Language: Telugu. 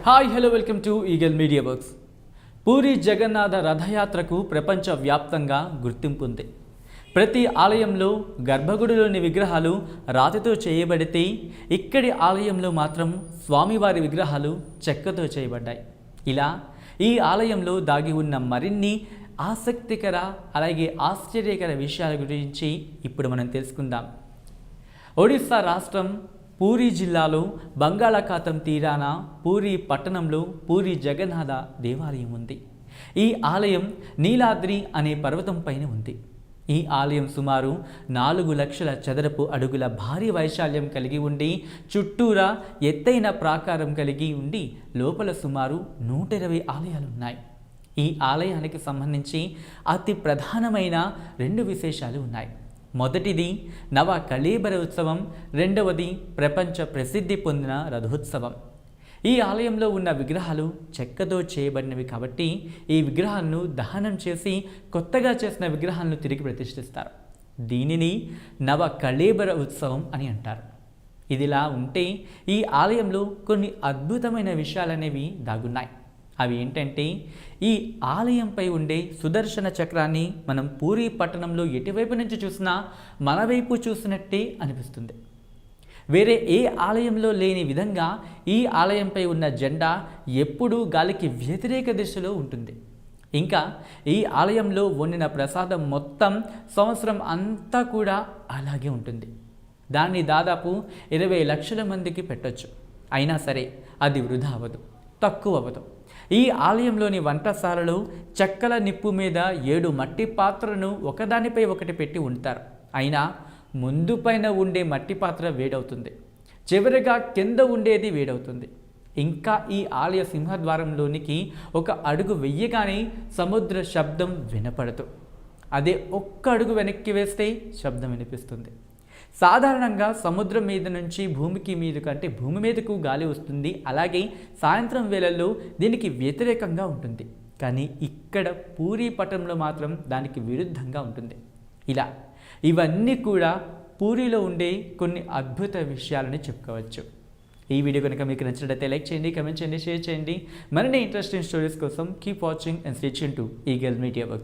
Hi hello welcome to eagle media works. Puri Jagannatha రథయాత్రకు ప్రపంచవ్యాప్తంగా గుర్తింపు ఉంది. ప్రతి ఆలయంలో గర్భగుడిలోని విగ్రహాలు రాతితో చేయబడితే ఇక్కడి ఆలయంలో మాత్రం స్వామివారి విగ్రహాలు చెక్కతో చేయబడ్డాయి. ఇలా ఈ ఆలయంలో దాగి ఉన్న మరిన్ని ఆసక్తికర అలాగే ఆశ్చర్యకర విషయాల గురించి ఇప్పుడు మనం తెలుసుకుందాం. ఒడిస్సా రాష్ట్రం పూరి జిల్లాలో బంగాళాఖాతం తీరాన పూరి పట్టణంలో పూరి జగన్నాథ దేవాలయం ఉంది. ఈ ఆలయం నీలాద్రి అనే పర్వతం పైన ఉంది. ఈ ఆలయం సుమారు 4 లక్షల చదరపు అడుగుల భారీ వైశాల్యం కలిగి ఉండి చుట్టూరా ఎత్తైన ప్రాకారం కలిగి ఉండి లోపల సుమారు 120 ఆలయాలు ఉన్నాయి. ఈ ఆలయానికి సంబంధించి అతి ప్రధానమైన 2 విశేషాలు ఉన్నాయి. మొదటిది నవ కళేబర ఉత్సవం, రెండవది ప్రపంచ ప్రసిద్ధి పొందిన రథోత్సవం. ఈ ఆలయంలో ఉన్న విగ్రహాలు చెక్కతో చేయబడినవి కాబట్టి ఈ విగ్రహాలను దహనం చేసి కొత్తగా చేసిన విగ్రహాలను తిరిగి ప్రతిష్ఠిస్తారు. దీనిని నవ కళేబర ఉత్సవం అని అంటారు. ఇదిలా ఉంటే ఈ ఆలయంలో కొన్ని అద్భుతమైన విషయాలనేవి దాగున్నాయి. అవి ఏంటంటే, ఈ ఆలయంపై ఉండే సుదర్శన చక్రాన్ని మనం పూరి పట్టణంలో ఎటువైపు నుంచి చూసినా మన వైపు చూసినట్టే అనిపిస్తుంది. వేరే ఏ ఆలయంలో లేని విధంగా ఈ ఆలయంపై ఉన్న జెండా ఎప్పుడూ గాలికి వ్యతిరేక దిశలో ఉంటుంది. ఇంకా ఈ ఆలయంలో వండిన ప్రసాదం మొత్తం సంవత్సరం అంతా కూడా అలాగే ఉంటుంది. దాన్ని దాదాపు 20 లక్షల మందికి పెట్టొచ్చు. అయినా సరే అది వృధా అవ్వదు, తక్కువ అవ్వదు. ఈ ఆలయంలోని వంటశాలలో చెక్కల నిప్పు మీద 7 మట్టి పాత్రలను ఒకదానిపై ఒకటి పెట్టి ఉంటారు. అయినా ముందు పైన ఉండే మట్టి పాత్ర వేడవుతుంది, చివరిగా కింద ఉండేది వేడవుతుంది. ఇంకా ఈ ఆలయ సింహద్వారంలోనికి 1 అడుగు వెయ్యగానే సముద్ర శబ్దం వినపడదు. అదే 1 అడుగు వెనక్కి వేస్తే శబ్దం వినిపిస్తుంది. సాధారణంగా సముద్రం మీద నుంచి భూమికి మీదకు అంటే భూమి మీదకు గాలి వస్తుంది. అలాగే సాయంత్రం వేళల్లో దీనికి వ్యతిరేకంగా ఉంటుంది. కానీ ఇక్కడ పూరి పట్టణంలో మాత్రం దానికి విరుద్ధంగా ఉంటుంది. ఇలా ఇవన్నీ కూడా పూరిలో ఉండే కొన్ని అద్భుత విషయాలని చెప్పుకోవచ్చు. ఈ వీడియో కనుక మీకు నచ్చినట్లయితే లైక్ చేయండి, కమెంట్ చేయండి, షేర్ చేయండి. మరిన్ని ఇంట్రెస్టింగ్ స్టోరీస్ కోసం keep watching and stay tuned to eagle media works.